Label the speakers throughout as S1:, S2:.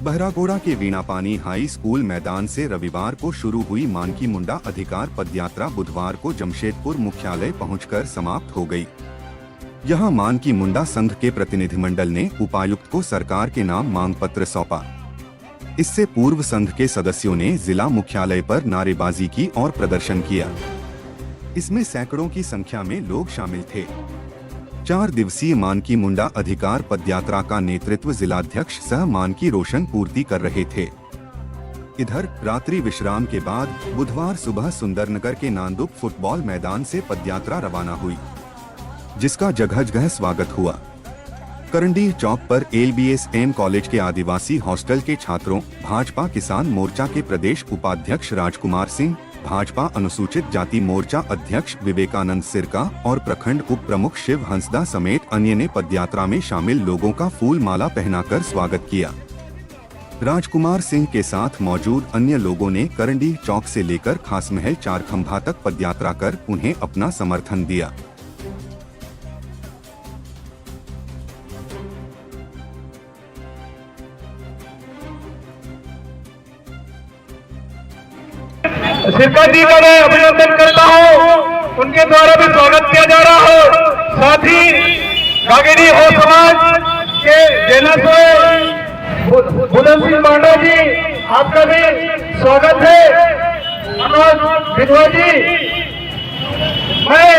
S1: बहरागोड़ा के Veenapani high school मैदान से रविवार को शुरू हुई मानकी मुंडा अधिकार पदयात्रा बुधवार को जमशेदपुर मुख्यालय पहुंचकर समाप्त हो गई। यहां मानकी मुंडा संघ के प्रतिनिधिमंडल ने उपायुक्त को सरकार के नाम मांग पत्र सौंपा। इससे पूर्व संघ के सदस्यों ने जिला मुख्यालय पर नारेबाजी की और प्रदर्शन किया। इसमें सैकड़ों की संख्या में लोग शामिल थे। 4 दिवसीय मानकी मुंडा अधिकार पदयात्रा का नेतृत्व जिलाध्यक्ष सह मानकी रोशन पूर्ति कर रहे थे। इधर रात्रि विश्राम के बाद बुधवार सुबह सुंदरनगर के नांदुप फुटबॉल मैदान से पदयात्रा रवाना हुई, जिसका जगह-जगह स्वागत हुआ। करंडीह चौक पर LBSM कॉलेज के आदिवासी हॉस्टल के छात्रों, भाजपा किसान मोर्चा के प्रदेश उपाध्यक्ष राजकुमार सिंह, भाजपा अनुसूचित जाति मोर्चा अध्यक्ष विवेकानंद सिरका और प्रखंड उप प्रमुख शिव हंसदा समेत अन्य ने पदयात्रा में शामिल लोगों का फूल माला पहनाकर स्वागत किया। राजकुमार सिंह के साथ मौजूद अन्य लोगों ने करंडीह चौक से लेकर खासमहल 4 खंभा तक पदयात्रा कर उन्हें अपना समर्थन दिया।
S2: सिरका जी का मैं अभिनंदन करता हूँ, उनके द्वारा भी स्वागत किया जा रहा है। साथ ही गागेड़ी हो समाज के बुलंद सिंह पांडा जी, आपका भी स्वागत है। मनोज विधवा जी, मैं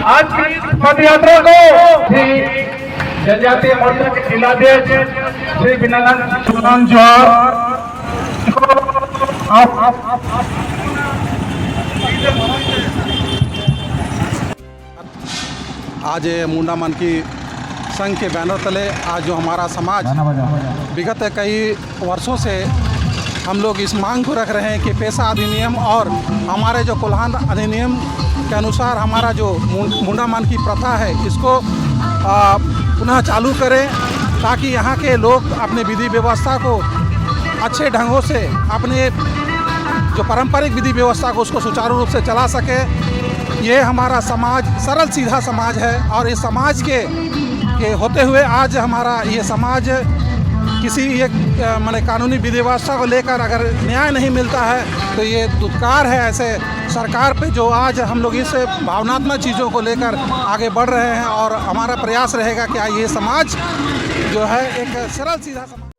S2: आज की पद यात्रा को जनजातीय मोर्चा के जिलाध्यक्ष श्री विनोद जौहर
S3: आज मुंडा मानकी संघ के बैनर तले आज जो हमारा समाज विगत कई वर्षों से हम लोग इस मांग को रख रहे हैं कि पेशा अधिनियम और हमारे जो कोल्हान अधिनियम के अनुसार हमारा जो मुंडा मानकी प्रथा है, इसको पुनः चालू करें, ताकि यहाँ के लोग अपने विधि व्यवस्था को अच्छे ढंगों से, अपने जो पारंपरिक विधि व्यवस्था को उसको सुचारू रूप से चला सके। ये हमारा समाज सरल सीधा समाज है और इस समाज के होते हुए आज हमारा ये समाज किसी एक माने कानूनी विधि व्यवस्था को लेकर अगर न्याय नहीं मिलता है तो ये दुत्कार है ऐसे सरकार पे, जो आज हम लोग इस भावनात्मक चीज़ों को लेकर आगे बढ़ रहे हैं। और हमारा प्रयास रहेगा कि ये समाज जो है एक सरल सीधा समाज